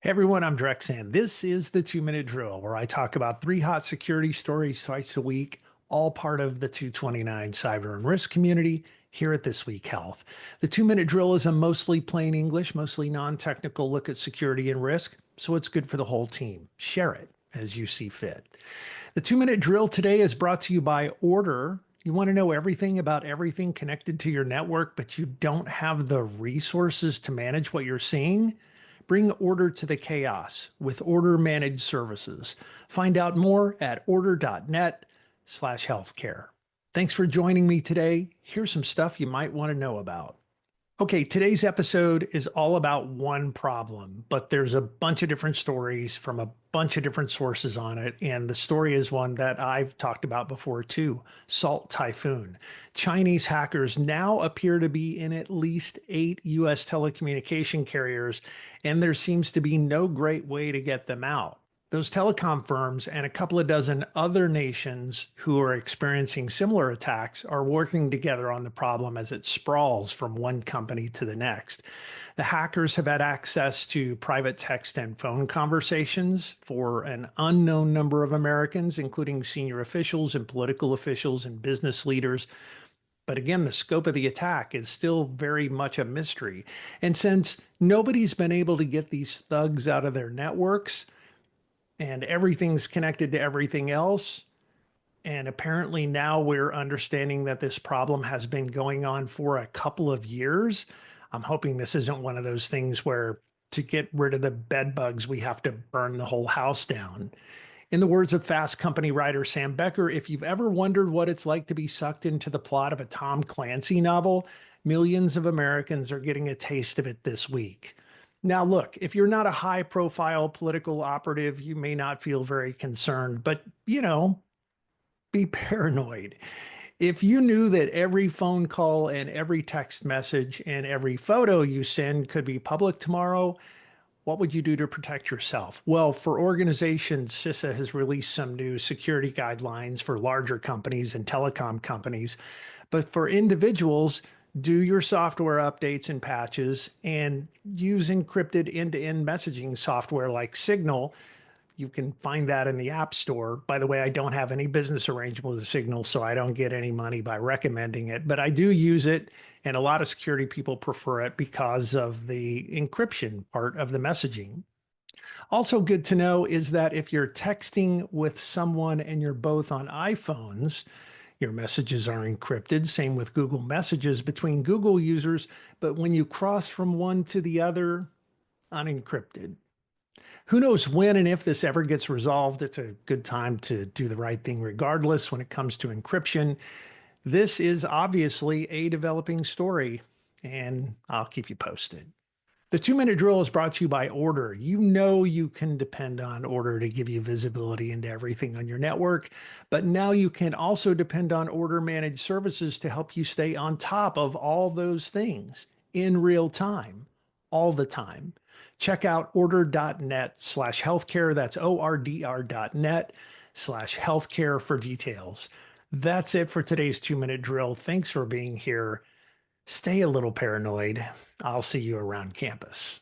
Hey everyone, I'm Drex, and this is the 2 Minute Drill, where I talk about three hot security stories twice a week, all part of the 229 cyber and risk community here at This Week Health. The 2 Minute Drill is a mostly plain English, mostly non technical look at security and risk, so it's good for the whole team. Share it as you see fit. The 2 Minute Drill today is brought to you by Order. You want to know everything about everything connected to your network, but you don't have the resources to manage what you're seeing? Bring order to the chaos with Order Managed Services. Find out more at order.net/healthcare. Thanks for joining me today. Here's some stuff you might want to know about. Okay, today's episode is all about one problem, but there's a bunch of different stories from a bunch of different sources on it. And the story is one that I've talked about before too. Salt Typhoon. Chinese hackers now appear to be in at least 8 US telecommunication carriers, and there seems to be no great way to get them out. Those telecom firms and a couple of dozen other nations who are experiencing similar attacks are working together on the problem as it sprawls from one company to the next. The hackers have had access to private text and phone conversations for an unknown number of Americans, including senior officials and political officials and business leaders. But again, the scope of the attack is still very much a mystery. And since nobody's been able to get these thugs out of their networks, and everything's connected to everything else. And apparently now we're understanding that this problem has been going on for a couple of years. I'm hoping this isn't one of those things where to get rid of the bed bugs, we have to burn the whole house down. In the words of Fast Company writer Sam Becker, if you've ever wondered what it's like to be sucked into the plot of a Tom Clancy novel, millions of Americans are getting a taste of it this week. Now, look, if you're not a high profile political operative, you may not feel very concerned, but be paranoid. If you knew that every phone call and every text message and every photo you send could be public tomorrow, what would you do to protect yourself? Well, for organizations, CISA has released some new security guidelines for larger companies and telecom companies. But for individuals, do your software updates and patches and use encrypted end-to-end messaging software like Signal. You can find that in the App Store. By the way, I don't have any business arrangement with Signal, so I don't get any money by recommending it, but I do use it, and a lot of security people prefer it because of the encryption part of the messaging. Also good to know is that if you're texting with someone and you're both on iPhones, your messages are encrypted. Same with Google Messages between Google users, but when you cross from one to the other, unencrypted. Who knows when and if this ever gets resolved? It's a good time to do the right thing regardless when it comes to encryption. This is obviously a developing story, and I'll keep you posted. The 2 Minute Drill is brought to you by Order. You know you can depend on Order to give you visibility into everything on your network, but now you can also depend on Order Managed Services to help you stay on top of all those things in real time, all the time. Check out order.net/healthcare. That's ordr.net/healthcare for details. That's it for today's 2 Minute Drill. Thanks for being here. Stay a little paranoid. I'll see you around campus.